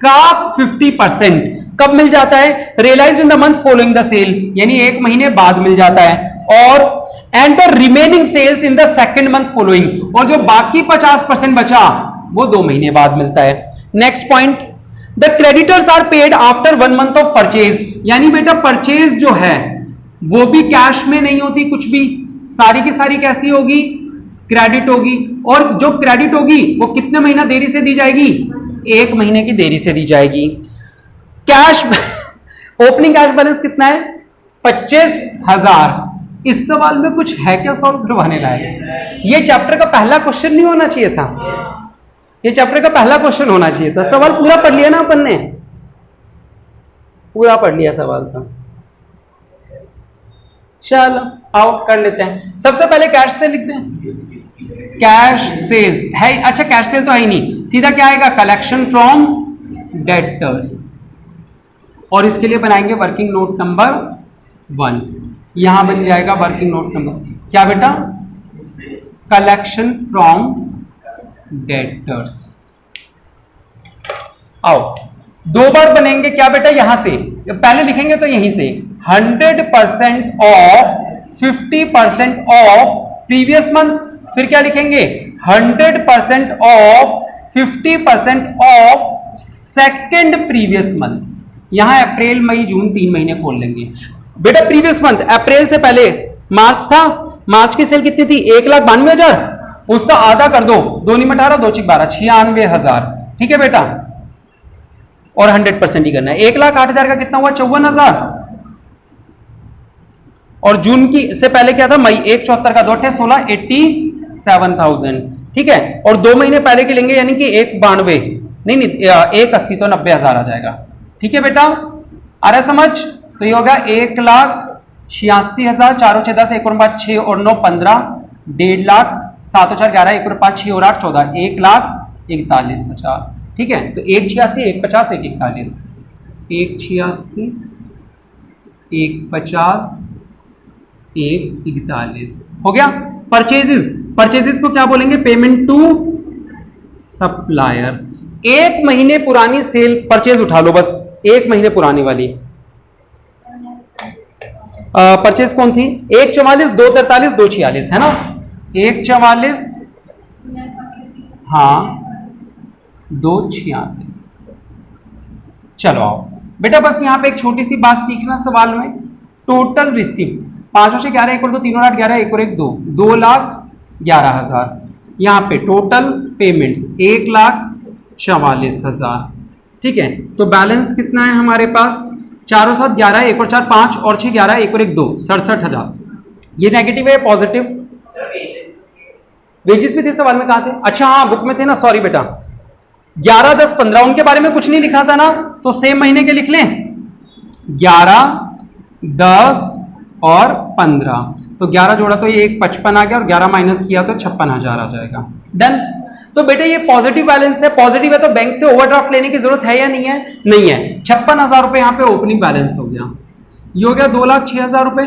का 50% कब मिल जाता है? Realised in the month following the sale, यानी 1 महीने बाद मिल जाता है। और enter remaining sales in the second month following, और जो बाकी 50% बचा वो 2 महीने बाद मिलता है। Next point, the creditors are paid after 1 month of purchase, यानी बेटा परचेज जो है वो भी कैश में नहीं होती, कुछ भी सारी की सारी कैसी होगी, क्रेडिट होगी, और जो क्रेडिट होगी वो कितने महीना देरी से दी जाएगी, 1 महीने की देरी से दी जाएगी। कैश ओपनिंग कैश बैलेंस कितना है, 25,000। इस सवाल में कुछ है क्या सॉल्व करवाने लायक? ये चैप्टर का पहला क्वेश्चन नहीं होना चाहिए था, ये चैप्टर का पहला क्वेश्चन होना चाहिए था। सवाल पूरा पढ़ लिया ना अपन ने, पूरा पढ़ लिया सवाल था। चलो आओ कर लेते हैं। सबसे पहले कैश से लिखते हैं, कैश सेल्स है, अच्छा कैश सेल तो है ही नहीं, सीधा क्या आएगा, कलेक्शन फ्रॉम डेटर्स, और इसके लिए बनाएंगे वर्किंग नोट नंबर 1। यहां बन जाएगा वर्किंग नोट नंबर क्या बेटा, कलेक्शन फ्रॉम डेटर्स। आओ 2 बार बनेंगे क्या बेटा, यहां से पहले लिखेंगे तो यहीं से 100% ऑफ 50% ऑफ प्रीवियस मंथ, फिर क्या लिखेंगे 100% of 50% of second previous month. यहां अप्रैल मई जून 3 महीने खोल लेंगे बेटा। प्रीवियस मंथ अप्रैल से पहले मार्च था, मार्च की सेल कितनी थी, 1,92,000, उसका आधा कर दो, 2 × 18 2 × 12 96,000, ठीक है बेटा, और 100% ही करना है। 1,08,000 का कितना हुआ, 54,000, और जून की से पहले क्या था, मई 1,74 का 2 × 16 87,000, ठीक है, और 2 महीने पहले के लेंगे यानी कि 1,92 नहीं 1,80 तो 90,000 आ जाएगा, ठीक है बेटा, आ रहा समझ। तो ये होगा 1,86,000, 4 × 6 10, 1 × 5 6 और 9 15, 1.5 लाख, 7 × 4 11, 1 × 5 6 और 8 14, 1,41,000, ठीक है। तो 1,86 1,50 1,41, 1,86 1,50 1,41 हो गया। परचेजेस, परचेजेस को क्या बोलेंगे, पेमेंट टू सप्लायर। 1 महीने पुरानी सेल परचेज उठा लो, बस 1 महीने पुरानी वाली परचेज कौन थी, 1,44 2,43 2,46 है ना, 1,44 हाँ 2,46। चलो आओ बेटा, बस यहां पे एक छोटी सी बात सीखना सवाल में, टोटल रिसिप्ट 5 से 11 1 और 2 3 और 8 11 1 और 1 2, 2,11,000। यहां पे टोटल पेमेंट्स 1,44,000, ठीक है। तो बैलेंस कितना है हमारे पास, 4 और 7 11, 1 और 4 5 और 6 11, 1 और 1 2, 67,000। ये नेगेटिव है पॉजिटिव, वेजेस भी थे सवाल में, कहा थे, अच्छा हाँ बुक में थे ना, सॉरी बेटा, 11 10 15 उनके बारे में कुछ नहीं लिखा था ना, तो सेम महीने के लिख लें, 11 10 और 15, तो 11 जोड़ा तो ये 1,55 आ गया, और 11 माइनस किया तो 56,000 आ जाएगा। डन। तो बेटे ये पॉजिटिव बैलेंस है, पॉजिटिव है तो बैंक से ओवरड्राफ्ट लेने की जरूरत है या नहीं है, नहीं है। 56,000 रुपए यहाँ पे ओपनिंग बैलेंस हो गया, ये हो गया 2,06,000 रुपए,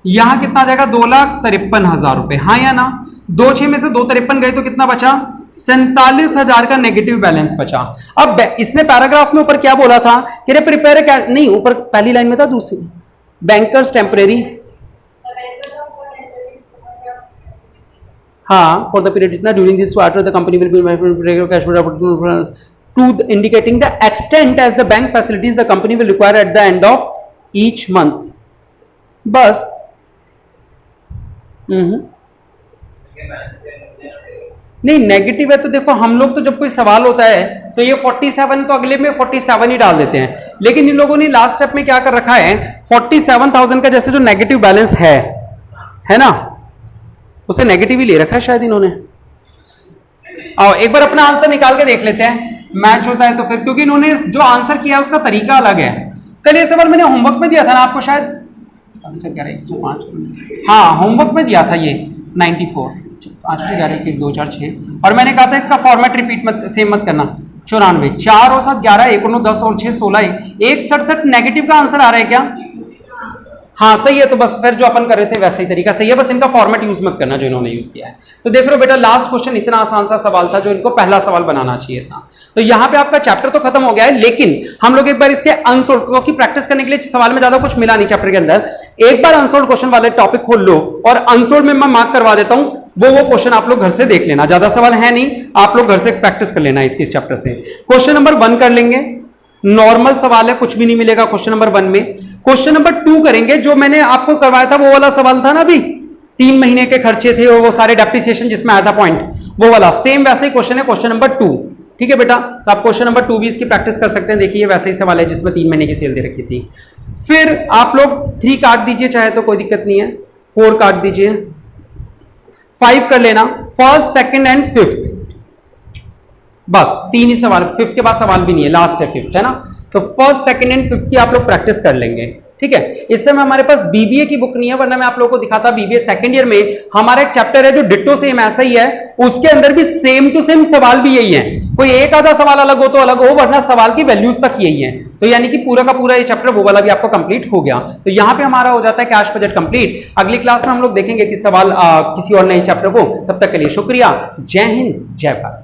यहां कितना आ जाएगा 2,53,000 रुपए, हाँ या ना, 2,6 में से 2,53 गए तो कितना बचा, 47,000 का नेगेटिव बैलेंस बचा। अब इसने पैराग्राफ में ऊपर क्या बोला था कि रे प्रिपेयर नहीं, ऊपर पहली लाइन में था, दूसरी बैंकर्स टेम्परेरी, हाँ फॉर द पीरियड इतना, during this quarter the company will be cash to indicating the extent as the bank facilities the company will require at the end of each month. बस नहीं नेगेटिव है तो देखो हम लोग तो जब कोई सवाल होता है तो ये 47 तो अगले में 47 ही डाल देते हैं, लेकिन इन लोगों ने लास्ट स्टेप में क्या कर रखा है 47,000 का जैसे जो नेगेटिव बैलेंस है ना, उसे नेगेटिव ही ले रखा है शायद इन्होंने। आओ एक बार अपना आंसर निकाल के देख लेते हैं, मैच होता है तो फिर, क्योंकि इन्होंने जो आंसर किया उसका तरीका अलग है। कल ये सवाल मैंने होमवर्क में दिया था ना आपको शायद, हाँ होमवर्क में दिया था ये 94 5 से 11 1 2 4 6, और मैंने कहा था इसका फॉर्मेट रिपीट मत सेम मत करना। 94 4 और 7 11 1 9 10 और 6 16 1 67 नेगेटिव का आंसर आ रहा है क्या, हाँ सही है, तो बस फिर जो अपन कर रहे थे वैसे ही तरीका सही है, बस इनका फॉर्मेट यूज मत करना जो इन्होंने यूज किया है। तो देख रहे हो बेटा, लास्ट क्वेश्चन इतना आसान सा सवाल था जो इनको पहला सवाल बनाना चाहिए था। तो यहां पे आपका चैप्टर तो खत्म हो गया है, लेकिन हम लोग एक बार इसके अनसोल्व की प्रैक्टिस करने के लिए सवाल में ज्यादा कुछ मिला नहीं चैप्टर के अंदर, एक बार अनसोल्व क्वेश्चन वाले टॉपिक खोल लो और अनसोल्व में मैं मार्क करवा देता हूं, वो क्वेश्चन आप लोग घर से देख लेना, ज्यादा सवाल है नहीं, आप लोग घर से प्रैक्टिस कर लेना इसके इस चैप्टर से। क्वेश्चन नंबर 1 कर लेंगे, नॉर्मल सवाल है, कुछ भी नहीं मिलेगा क्वेश्चन नंबर 1 में। क्वेश्चन नंबर 2 करेंगे, जो मैंने आपको करवाया था वो वाला सवाल था ना, अभी 3 महीने के खर्चे थे और वो सारे डेप्रिसिएशन जिसमें आया था पॉइंट, वो वाला सेम वैसे ही क्वेश्चन है क्वेश्चन नंबर 2। ठीक है बेटा, तो आप क्वेश्चन नंबर 2 भी इसकी प्रैक्टिस कर सकते हैं। देखिए वैसे ही सवाल है जिसमें 3 महीने की सेल दे रखी थी। फिर आप लोग 3 काट दीजिए चाहे तो, कोई दिक्कत नहीं है, 4 काट दीजिए, 5 कर लेना, फर्स्ट सेकंड एंड फिफ्थ, बस 3 ही सवाल, फिफ्थ के बाद सवाल भी नहीं है, लास्ट है फिफ्थ, है ना। तो फर्स्ट सेकंड एंड फिफ्थ की आप लोग प्रैक्टिस कर लेंगे। ठीक है, इस समय हमारे पास बीबीए की बुक नहीं है, वरना मैं आप लोगों को दिखाता। बीबीए सेकंड ईयर में हमारा एक चैप्टर है जो डिट्टो सेम ऐसा ही है, उसके अंदर भी सेम टू सेम सवाल भी यही है, कोई एक आधा सवाल अलग हो तो अलग हो, वरना सवाल की वैल्यूज तक यही है। तो यानी कि पूरा का पूरा ये चैप्टर वो वाला भी आपको कंप्लीट हो गया। तो यहां पे हमारा हो जाता है कैश बजट कंप्लीट। अगली क्लास में हम लोग देखेंगे कि सवाल किसी और नए चैप्टर को। तब तक के लिए शुक्रिया, जय हिंद, जय भारत।